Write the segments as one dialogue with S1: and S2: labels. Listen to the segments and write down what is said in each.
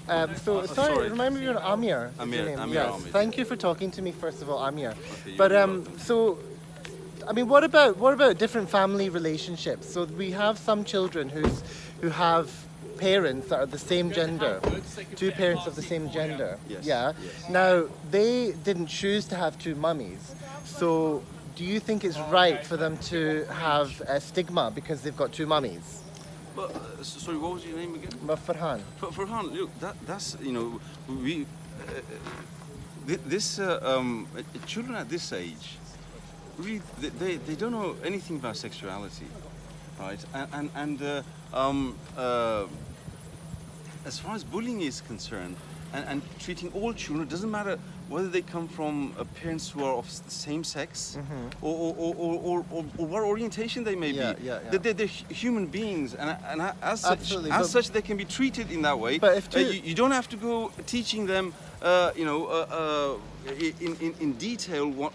S1: Sorry, remind me your Amir. Is your name?
S2: Amir
S1: Yes.
S2: Ahmed.
S1: Thank you for talking to me, first of all, Amir.
S2: Okay,
S1: But
S2: you're welcome.
S1: what about different family relationships? So we have some children who have parents that are the same gender, two parents of the same gender.
S2: Yes,
S1: Yeah.
S2: yes.
S1: Now they didn't choose to have two mummies. So do you think it's right for them to have a stigma because they've got two mummies?
S2: But sorry, what was your name again?
S1: Farhan.
S2: Farhan, look, that's we this children at this age really they don't know anything about sexuality, right? As far as bullying is concerned, and treating all children, it doesn't matter whether they come from parents who are of the same sex, or what orientation they may be.
S1: Yeah.
S2: They're human beings, and as
S1: Absolutely,
S2: such, they can be treated in that way.
S1: But if
S2: you don't have to go teaching them, in detail what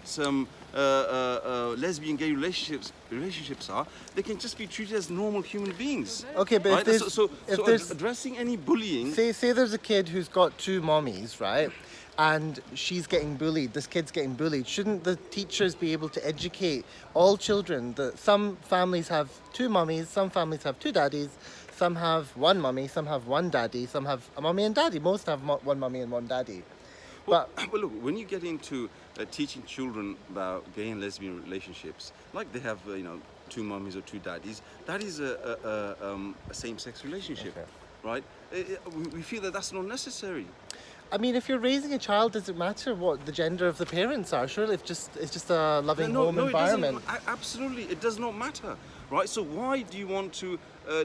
S2: lesbian gay relationships are. They can just be treated as normal human beings.
S1: Okay, but
S2: right?
S1: if there's
S2: addressing any bullying.
S1: say there's a kid who's got two mommies, right? And she's getting bullied, this kid's getting bullied. Shouldn't the teachers be able to educate all children that some families have two mummies, some families have two daddies, some have one mummy, some have one daddy, some have a mummy and daddy. Most have one mummy and one daddy.
S2: Well, look, when you get into teaching children about gay and lesbian relationships, like they have, two mummies or two daddies, that is a same-sex relationship,
S1: Okay.
S2: right? We feel that that's not necessary.
S1: I mean, if you're raising a child, does it matter what the gender of the parents are? Surely it's just a loving home environment.
S2: It doesn't. Absolutely, it does not matter, right? So why do you want to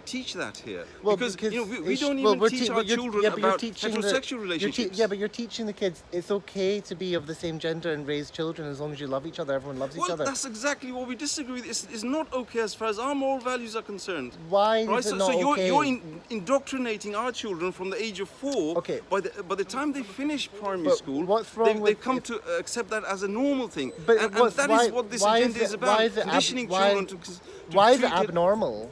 S2: teach that here?
S1: Well,
S2: because we
S1: it's-
S2: don't
S1: well,
S2: even
S1: we're
S2: teach
S1: te-
S2: our
S1: but you're-
S2: children
S1: yeah, but you're
S2: about
S1: teaching
S2: heterosexual relationships.
S1: but you're teaching the kids it's okay to be of the same gender and raise children as long as you love each other. Everyone loves each
S2: Well,
S1: other.
S2: that's exactly what we disagree with. It's not okay as far as our moral values are concerned.
S1: Why
S2: Right?
S1: is it
S2: So,
S1: not
S2: so
S1: okay?
S2: you're indoctrinating our children from the age of 4.
S1: Okay.
S2: By the time they finish primary
S1: But
S2: school,
S1: what's wrong
S2: they've
S1: with
S2: come
S1: if-
S2: to accept that as a normal thing.
S1: But
S2: and
S1: what's-
S2: that
S1: why-
S2: is what this
S1: why
S2: agenda
S1: is
S2: is
S1: it-
S2: about.
S1: why is it
S2: Conditioning
S1: why-
S2: children to
S1: Why is it
S2: treat
S1: abnormal?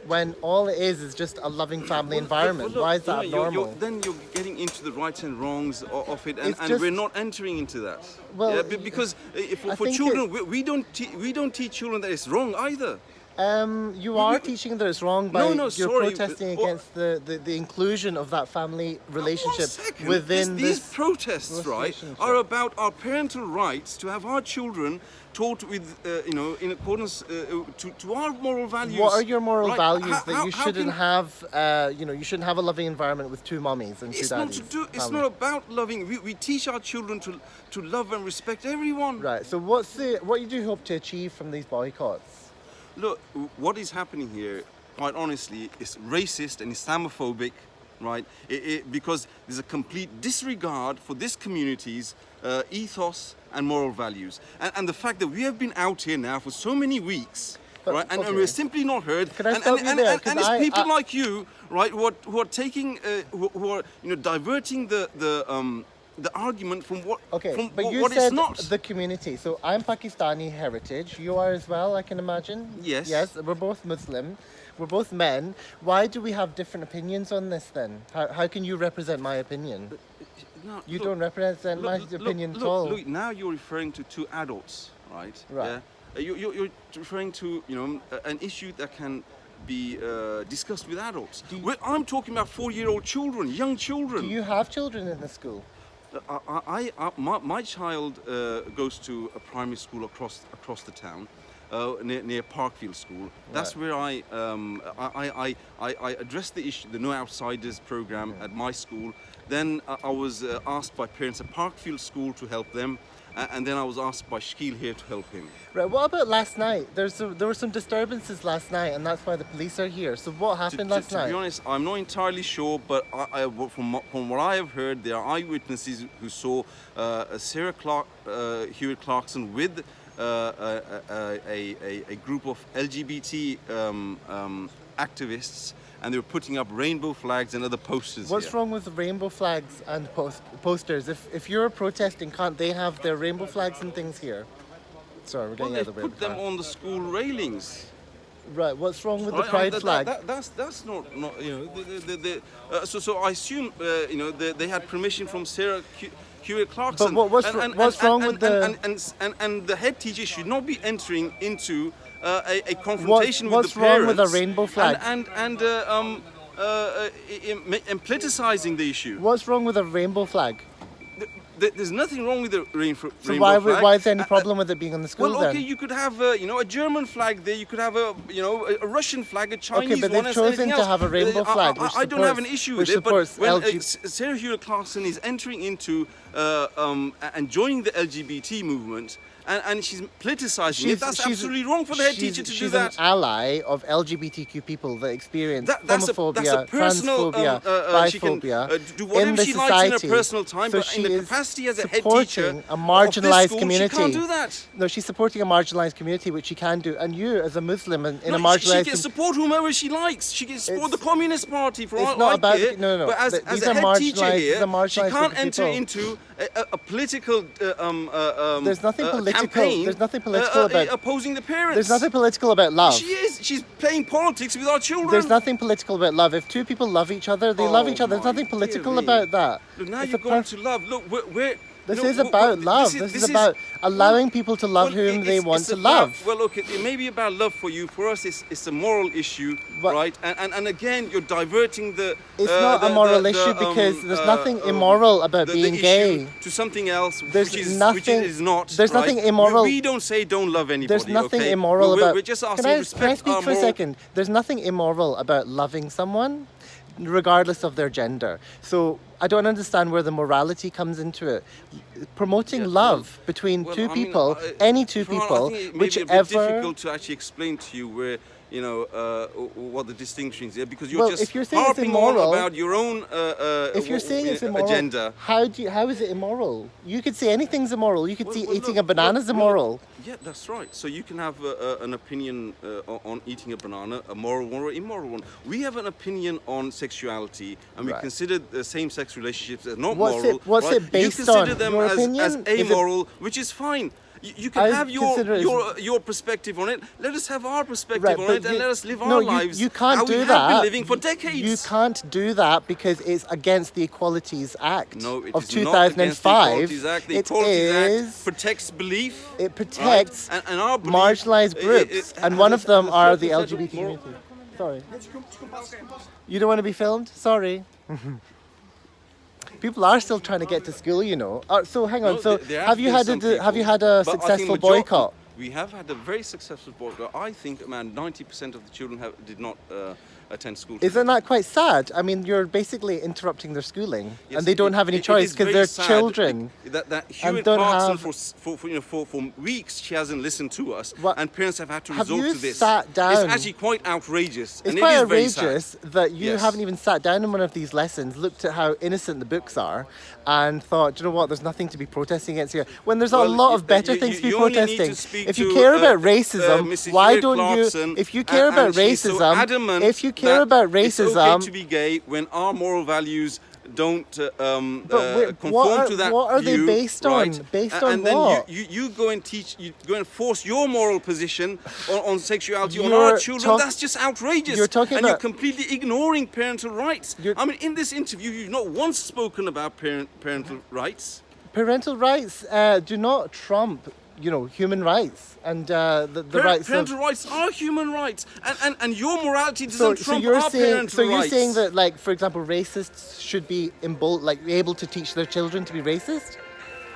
S1: When all it is just a loving family environment.
S2: Well,
S1: Why is that
S2: you're-
S1: abnormal?
S2: then you're getting into the rights and wrongs of it, and,
S1: It's
S2: and
S1: just-
S2: we're not entering into that.
S1: Well,
S2: because
S1: I
S2: for
S1: think
S2: children, we don't teach children that it's wrong either.
S1: You are teaching that it's wrong by
S2: No,
S1: you're
S2: sorry,
S1: protesting
S2: what-
S1: against the inclusion of that family relationship
S2: One second.
S1: within
S2: these
S1: this
S2: protests, right,
S1: relationship.
S2: are about our parental rights to have our children taught with, in accordance to our moral values.
S1: What are your moral
S2: right?
S1: values that
S2: How-
S1: you
S2: how
S1: shouldn't
S2: can-
S1: have? You shouldn't have a loving environment with two mummies and two
S2: It's not
S1: daddies.
S2: to do. It's
S1: family.
S2: not about loving. We teach our children to love and respect everyone.
S1: Right. So what do you hope to achieve from these boycotts?
S2: Look, what is happening here, quite honestly, is racist and Islamophobic, right? Because there's a complete disregard for this community's ethos and moral values. And the fact that we have been out here now for so many weeks,
S1: But,
S2: right? And
S1: okay.
S2: we're simply not heard.
S1: Can I
S2: and,
S1: stop
S2: and,
S1: you
S2: and,
S1: there?
S2: and,
S1: 'Cause
S2: it's people
S1: I-
S2: like you, right, who are taking, who are diverting the argument from what
S1: Okay,
S2: from
S1: but you
S2: what
S1: said
S2: it's not.
S1: the community. So I'm Pakistani heritage. You are as well, I can imagine.
S2: Yes.
S1: Yes, we're both Muslim. We're both men. Why do we have different opinions on this then? How can you represent my opinion?
S2: No,
S1: You
S2: look,
S1: don't represent my opinion at all.
S2: Look, now you're referring to two adults, right?
S1: Right.
S2: Yeah. You're referring to an issue that can be discussed with adults. I'm talking about 4-year-old children, young children.
S1: Do you have children in the school?
S2: My child goes to a primary school across the town, near Parkfield School. That's where I addressed the issue, the No Outsiders program at my school. Then I was asked by parents at Parkfield School to help them, and then I was asked by Shkil here to help him.
S1: Right. What about last night? There were some disturbances last night, and that's why the police are here. So what happened last
S2: To
S1: night?
S2: be honest, I'm not entirely sure, but from what I have heard, there are eyewitnesses who saw Sarah Hewitt Clarkson with a group of LGBT activists, and they were putting up rainbow flags and other posters.
S1: What's
S2: here.
S1: wrong with rainbow flags and posters? If you're protesting, can't they have their rainbow flags and things here? Sorry, we're
S2: Well,
S1: getting
S2: they
S1: out of the way.
S2: put them on the school railings.
S1: Right. What's wrong with the
S2: Right,
S1: pride flag?
S2: That's not you know so I assume you know they had permission from Sarah Hewitt Clarkson.
S1: But what's wrong with the
S2: and the head teacher should not be entering into a confrontation with
S1: what's
S2: the parents.
S1: wrong with a rainbow flag?
S2: And politicizing the issue.
S1: What's wrong with a rainbow flag?
S2: There's nothing wrong with the rainbow
S1: So
S2: flag.
S1: why is there any problem with it being on the school
S2: Well, okay,
S1: then?
S2: you could have you know, a German flag there. You could have a Russian flag, a Chinese
S1: but
S2: one.
S1: they've chosen to have a rainbow flag, which
S2: I don't have an issue with it. But
S1: supports
S2: when
S1: LGBT.
S2: Sarah Hewitt Clarkson is entering into and joining the LGBT movement, and she's politicizing it, that's absolutely wrong for the head teacher to do that.
S1: She's an ally of LGBTQ people that experience
S2: That's
S1: homophobia,
S2: a personal,
S1: transphobia,
S2: she can
S1: biphobia
S2: do whatever
S1: in the
S2: she
S1: society.
S2: likes in her personal time,
S1: So
S2: but in
S1: she
S2: the
S1: is
S2: capacity as a head
S1: supporting
S2: teacher
S1: a marginalized
S2: of this school,
S1: community.
S2: she can't do that.
S1: No, she's supporting a marginalized community, which she can do. And you, as a Muslim in a
S2: No,
S1: marginalized
S2: she can support whomever she likes. She can support the Communist Party for
S1: it's
S2: all
S1: not
S2: I
S1: about
S2: care.
S1: no.
S2: But as
S1: These
S2: a
S1: are
S2: head teacher
S1: marginalized-
S2: here,
S1: these are marginalized
S2: she can't
S1: group of
S2: enter
S1: people.
S2: into a political
S1: There's nothing political.
S2: campaign.
S1: There's nothing political about
S2: opposing the parents.
S1: There's nothing political about love.
S2: She's playing politics with our children.
S1: There's nothing political about love. If two people love each other, they love each other. There's
S2: my
S1: nothing political
S2: dear me.
S1: about that.
S2: Look, now
S1: It's
S2: you're
S1: a
S2: going
S1: per-
S2: to love. Look, we're
S1: This
S2: you know,
S1: is about love.
S2: This
S1: This is about allowing people to love
S2: well,
S1: whom they want
S2: it's
S1: to
S2: about-
S1: love.
S2: Well, look, it may be about love for you. For us, it's a moral issue,
S1: But-
S2: right? And again, you're diverting the.
S1: It's not a moral issue because there's nothing immoral about being
S2: issue
S1: gay.
S2: to something else,
S1: There's
S2: which is
S1: nothing-
S2: which is not.
S1: there's
S2: right?
S1: nothing immoral-
S2: We don't say don't love anybody.
S1: There's nothing
S2: okay?
S1: immoral about.
S2: We're just asking
S1: Can I
S2: respect
S1: speak
S2: our
S1: for a
S2: moral-
S1: second? There's nothing immoral about loving someone, regardless of their gender. So I don't understand where the morality comes into it. Promoting love between
S2: Well,
S1: two
S2: I mean,
S1: people, any two
S2: Farhan,
S1: people,
S2: I think it may be a bit
S1: whichever.
S2: difficult to actually explain to you where you know what the distinction is there because you're
S1: Well,
S2: just
S1: if you're saying it's
S2: harping on
S1: immoral-
S2: about your own
S1: If you're saying it's immoral,
S2: agenda.
S1: how is it immoral? You could say anything's immoral. You could say
S2: Well,
S1: eating
S2: look,
S1: a banana's
S2: look,
S1: immoral.
S2: Yeah, that's right. So you can have an opinion on eating a banana, a moral one or immoral one. We have an opinion on sexuality, and we
S1: Right.
S2: consider the same-sex relationships as not
S1: What's
S2: moral.
S1: what's
S2: right?
S1: it based
S2: you consider
S1: on?
S2: them
S1: Your
S2: as
S1: opinion? Is it-
S2: amoral, which is fine. You can
S1: I
S2: have
S1: consider it
S2: your perspective on it. Let us have our perspective
S1: Right,
S2: on
S1: but
S2: it, and
S1: you-
S2: let us live
S1: no,
S2: our
S1: you-
S2: lives.
S1: you can't
S2: how
S1: do
S2: we have
S1: that.
S2: been living for decades.
S1: You can't do that because it's against the Equalities Act
S2: No, it
S1: of
S2: is
S1: 2005.
S2: not against the Equalities Act. The
S1: It
S2: Equalities
S1: is.
S2: Act protects belief.
S1: It protects
S2: right? And our belief,
S1: marginalized groups, and one of them are the LGBT
S2: moral-
S1: community. Sorry. You don't want to be filmed? Sorry. People are still trying to get to school, you know. So hang on.
S2: No,
S1: So
S2: there
S1: have you
S2: been
S1: had
S2: some
S1: have you
S2: people,
S1: had a
S2: but I think
S1: successful
S2: majority-
S1: boycott?
S2: We have had a very successful boycott. I think around 90% of the children did not attend school.
S1: Isn't that quite sad? I mean, you're basically interrupting their schooling,
S2: Yes,
S1: and they don't have any choice
S2: is
S1: because
S2: very
S1: they're
S2: sad
S1: children.
S2: That Hewitt
S1: don't
S2: Clarkson
S1: have-
S2: for weeks she hasn't listened to us,
S1: What-
S2: and parents have had to
S1: Have
S2: resort
S1: you
S2: to this.
S1: sat down-
S2: It's actually quite outrageous.
S1: It's
S2: and
S1: quite
S2: it is very sad.
S1: outrageous that you
S2: Yes.
S1: haven't even sat down in one of these lessons, looked at how innocent the books are, and thought, "Do you know what? There's nothing to be protesting against here." When there's a
S2: Well,
S1: lot of better things to be
S2: you only need to
S1: protesting.
S2: speak
S1: If you
S2: to,
S1: care about racism,
S2: Mrs.
S1: why
S2: Hewitt
S1: don't
S2: Clarkson,
S1: you? If you care about
S2: and she's so
S1: racism,
S2: adamant
S1: if you care
S2: that
S1: about
S2: it's okay
S1: racism,
S2: to be gay when our moral values don't
S1: wait,
S2: conform to that
S1: what are they
S2: view,
S1: based on?
S2: right?
S1: Based
S2: and
S1: on
S2: then
S1: what?
S2: you go and teach, you go and force your moral position on sexuality on
S1: You're
S2: our children.
S1: talk-
S2: That's just outrageous.
S1: you're talking
S2: and you're
S1: about-
S2: completely ignoring parental rights.
S1: You're-
S2: I mean, in this interview, you've not once spoken about parental rights.
S1: Parental rights do not trump, human rights and the rights
S2: Parental
S1: of.
S2: rights are human rights, and your morality
S1: So,
S2: doesn't trump
S1: you're
S2: our
S1: saying,
S2: parental rights.
S1: saying that, like, for example, racists should be able to teach their children to be racist?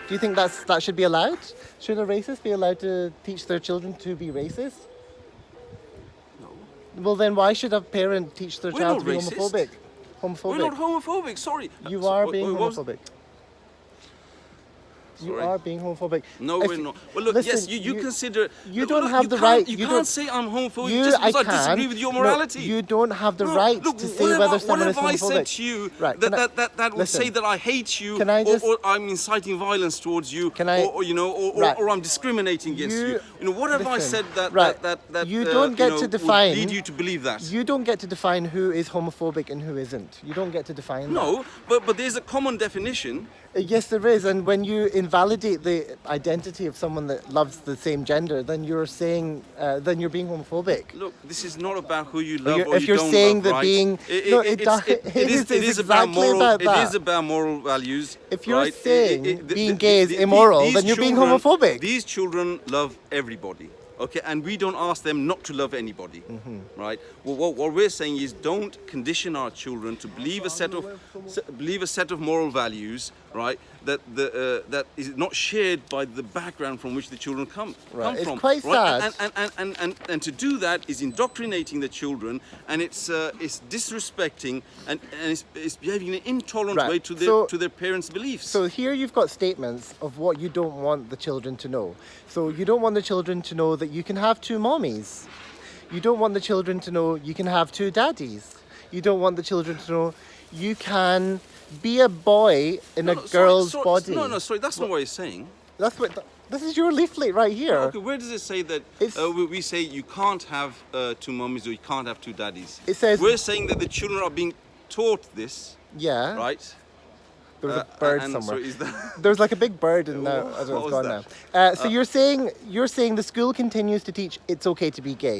S1: Do you think that should be allowed? Should a racist be allowed to teach their children to be racist?
S2: No.
S1: Well, then why should a parent teach their
S2: We're
S1: child
S2: not
S1: to be
S2: racist.
S1: homophobic?
S2: We're not homophobic. Sorry.
S1: You
S2: So-
S1: are being
S2: what was-
S1: homophobic. You
S2: Sorry.
S1: are being homophobic.
S2: No,
S1: If-
S2: we're not. Well, look,
S1: listen,
S2: yes, you consider.
S1: you
S2: look,
S1: don't
S2: look,
S1: have
S2: you
S1: the
S2: can't-
S1: right-
S2: You
S1: you
S2: can't
S1: don't-
S2: say I'm homophobic just because I disagree with your
S1: no,
S2: morality.
S1: you don't have the
S2: No,
S1: right
S2: look,
S1: to say
S2: what have
S1: whether
S2: I-
S1: someone is
S2: What have I said
S1: homophobic.
S2: to you
S1: Right,
S2: that,
S1: can I-
S2: that would
S1: listen.
S2: say that I hate you,
S1: Can I just-
S2: or I'm inciting violence towards you,
S1: Can I-
S2: or
S1: Right.
S2: or I'm discriminating against you? What have I
S1: listen,
S2: said that
S1: right.
S2: that
S1: You don't get to
S2: would
S1: define-
S2: lead you to believe that?
S1: You don't get to define who is homophobic and who isn't. You don't get to define that.
S2: No, but there's a common definition.
S1: Yes, there is. And when you invalidate the identity of someone that loves the same gender, then you're saying then you're being homophobic.
S2: Look, this is not about who you love or
S1: If
S2: you
S1: you're
S2: don't
S1: saying
S2: love,
S1: that
S2: right?
S1: being
S2: It is about
S1: exactly
S2: moral.
S1: about
S2: It
S1: that.
S2: is about moral values.
S1: If you're
S2: right?
S1: saying being gay is immoral,
S2: these
S1: then you're being
S2: children-
S1: homophobic.
S2: These children love everybody. Okay, and we don't ask them not to love anybody, right? Well, what we're saying is, don't condition our children to believe a set of moral values, right? That is not shared by the background from which the children come
S1: Right.
S2: from.
S1: It's quite
S2: right?
S1: sad.
S2: And to do that is indoctrinating the children, and it's disrespecting and it's behaving in an intolerant
S1: Right.
S2: way to their parents' beliefs.
S1: So here you've got statements of what you don't want the children to know. So you don't want the children to know that you can have two mommies. You don't want the children to know you can have two daddies. You don't want the children to know you can be a boy in a girl's body.
S2: Sorry, that's not what he's saying.
S1: That's what. This is your leaflet right here.
S2: Okay, where does it say that we say you can't have two mummies or you can't have two daddies?
S1: It says
S2: we're saying that the children are being taught this,
S1: yeah.
S2: right?
S1: There was a bird
S2: and
S1: somewhere.
S2: sorry, is that
S1: There's like a big bird in there. I don't know,
S2: What
S1: it's
S2: was
S1: gone
S2: that?
S1: now. So you're saying the school continues to teach it's okay to be gay.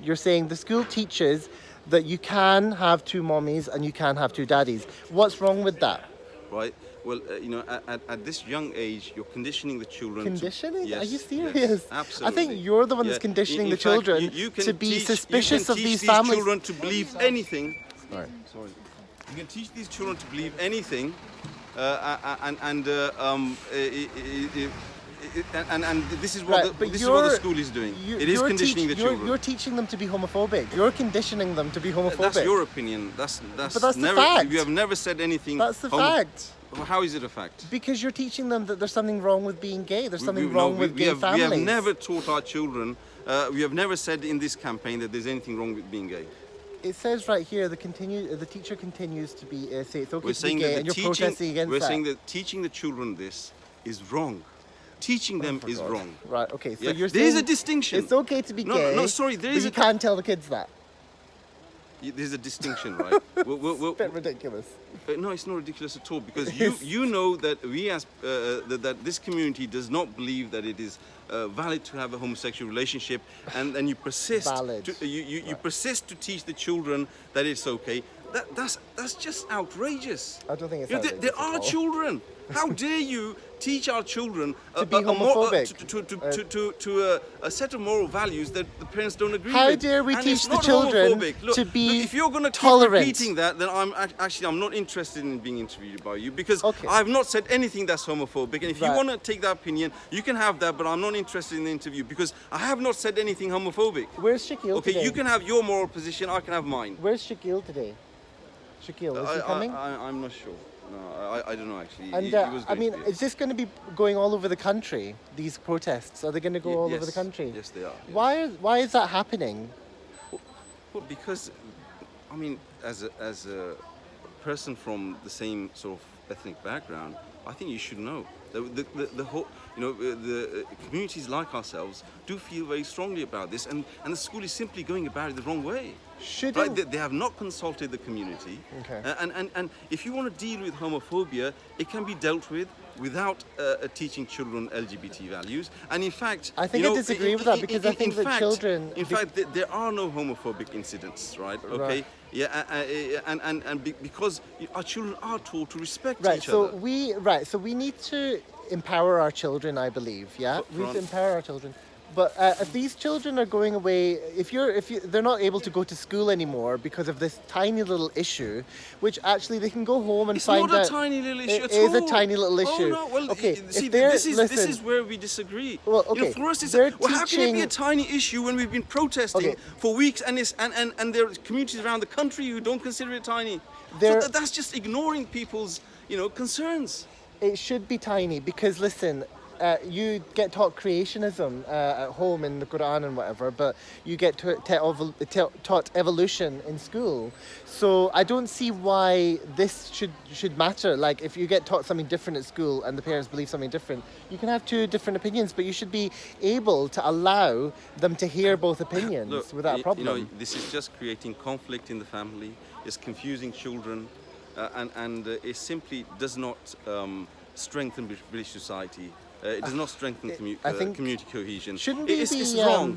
S1: You're saying the school teaches that you can have two mommies and you can have two daddies. What's wrong with that?
S2: right? Well, at this young age, you're conditioning the children.
S1: Conditioning?
S2: Yes,
S1: Are you serious?
S2: Yes, absolutely.
S1: I think you're the one that's conditioning the children to be suspicious of these families.
S2: You can teach these children to believe anything.
S1: Right.
S2: Sorry. You can teach these children to believe anything, and this is what
S1: but
S2: this is what the school is doing. It is conditioning the children.
S1: You're teaching them to be homophobic. You're conditioning them to be homophobic.
S2: That's your opinion. That's
S1: But that's
S2: never,
S1: the fact.
S2: You have never said anything.
S1: That's the fact.
S2: How is it a fact?
S1: Because you're teaching them that there's something wrong with being gay. There's something wrong with gay families.
S2: We have never taught our children. We have never said in this campaign that there's anything wrong with being gay.
S1: It says right here the teacher continues to be say it's okay
S2: We're
S1: to be
S2: saying
S1: gay,
S2: that
S1: and you're protesting against
S2: we're
S1: that.
S2: saying that teaching the children this is wrong. Teaching them is wrong.
S1: Right. Okay. So
S2: Yeah?
S1: you're
S2: There
S1: saying
S2: is a distinction.
S1: it's okay to be gay.
S2: No, sorry. There
S1: but
S2: is
S1: you
S2: a
S1: can't tell the kids that.
S2: There's a distinction, right?
S1: It's a bit ridiculous.
S2: No, it's not ridiculous at all because you know that we as that this community does not believe that it is valid to have a homosexual relationship, and you persist.
S1: Valid.
S2: You persist to teach the children that it's okay. That's just outrageous.
S1: I don't think it's
S2: You know,
S1: outrageous
S2: there
S1: at
S2: are
S1: all.
S2: children. How dare you teach our children
S1: To be homophobic.
S2: to a set of moral values that the parents don't agree
S1: How
S2: with?
S1: dare we
S2: And
S1: teach
S2: it's
S1: the
S2: not
S1: children
S2: homophobic. Look,
S1: to be
S2: if you're going to keep
S1: tolerant?
S2: repeating that, then I'm not interested in being interviewed by you because
S1: Okay.
S2: I have not said anything that's homophobic. And if you
S1: Right.
S2: want to take that opinion, you can have that, but I'm not interested in the interview because I have not said anything homophobic.
S1: Where's Shaquille
S2: Okay,
S1: today?
S2: you can have your moral position, I can have mine.
S1: Where's Shaquille today? Shaquille, is he coming?
S2: I'm not sure. No, I don't know actually.
S1: And
S2: He was
S1: I
S2: going
S1: mean,
S2: to be.
S1: is this going to be going all over the country? These protests are they going to go all over the
S2: Yes.
S1: country?
S2: Yes, they are. Yes.
S1: Why is that happening?
S2: Well, because, I mean, as a person from the same sort of ethnic background, I think you should know. The whole, the communities like ourselves do feel very strongly about this, and the school is simply going about it the wrong way.
S1: Shouldn't
S2: Right? They have not consulted the community.
S1: Okay.
S2: And if you want to deal with homophobia, it can be dealt with without teaching children LGBT values. And in fact,
S1: I think I disagree with that because I think that children.
S2: In fact, there are no homophobic incidents, right? Okay.
S1: Right.
S2: Yeah, because our children are taught to respect
S1: Right.
S2: each
S1: So
S2: other.
S1: So we need to empower our children. I believe. Yeah. We need to
S2: Right.
S1: empower our children. But if these children are going away, if they're not able to go to school anymore because of this tiny little issue, which actually they can go home and
S2: It's
S1: find
S2: not
S1: out.
S2: a tiny little issue
S1: It
S2: at all.
S1: is a tiny little issue.
S2: Oh, no. Well,
S1: Okay,
S2: see,
S1: if they're-
S2: this is
S1: listen.
S2: where we disagree.
S1: Well, okay,
S2: For us,
S1: they're
S2: well, how can it be a
S1: teaching-
S2: tiny issue when we've been protesting
S1: Okay.
S2: for weeks and there are communities around the country who don't consider it tiny?
S1: They're-
S2: So that's just ignoring people's, concerns.
S1: It should be tiny because listen, you get taught creationism at home in the Quran and whatever, but you get taught evolution in school. So I don't see why this should matter. Like if you get taught something different at school and the parents believe something different, you can have two different opinions, but you should be able to allow them to hear both opinions
S2: Look,
S1: without a problem.
S2: this is just creating conflict in the family. It's confusing children, and it simply does not strengthen British society. It does not strengthen
S1: I think-
S2: community cohesion.
S1: Shouldn't
S2: It's
S1: they be
S2: wrong.